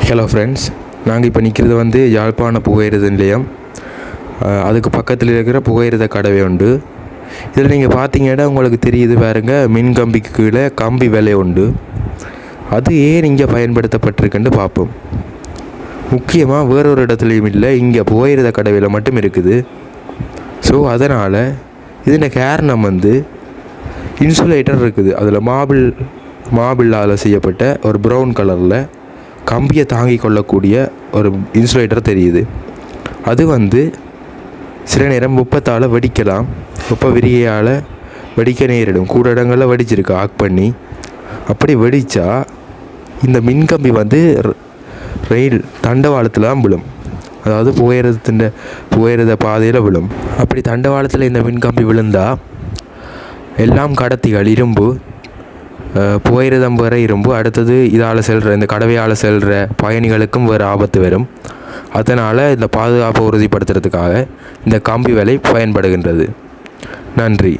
Hello friends, நாங்கள் இப்போ நிற்கிறது வந்து யாழ்ப்பாண புகையிரத நிலையம். அதுக்கு பக்கத்தில் இருக்கிற புகையிரத கடவை உண்டு. இதில் நீங்கள் பார்த்தீங்கன்னா உங்களுக்கு தெரியுது பாருங்க, மின் கம்பிக்கு கீழே கம்பி வேலை உண்டு. அது ஏன் இங்கே பயன்படுத்தப்பட்டிருக்குன்னு பார்ப்போம். முக்கியமாக வேறொரு இடத்துலையும் இல்லை, இங்கே புகையிரத கடவையில் மட்டும் இருக்குது. ஸோ அதனால் இதன் காரணம் வந்து இன்சுலேட்டர் இருக்குது. அதில் மாபிளால் செய்யப்பட்ட ஒரு ப்ரௌன் கலரில் கம்பியை தாங்கி கொள்ளக்கூடிய ஒரு இன்சுலேட்டர் தெரியுது. அது வந்து சில நேரம் வெப்பத்தால் வெடிக்கலாம். வெப்ப விரிகையால் வெடிக்க நேரிடும். கூட இடங்களில் வெடிச்சிருக்கு ஆக் பண்ணி. அப்படி வெடித்தா இந்த மின்கம்பி வந்து ரயில் தண்டவாளத்தில் தான் விழும். அதாவது புகையிரத பாதையில் விழும். அப்படி தண்டவாளத்தில் இந்த மின்கம்பி விழுந்தால் எல்லாம் கடத்திகள் இரும்பு, புகையிரதம் வேறு இரும்பு, அடுத்தது இதால் செல்கிற இந்த கடவையால் செல்கிற பயணிகளுக்கும் வேறு ஆபத்து வரும். அதனால் இந்த பாதுகாப்பை உறுதிப்படுத்துறதுக்காக இந்த கம்பி வேலை பயன்படுகின்றது. நன்றி.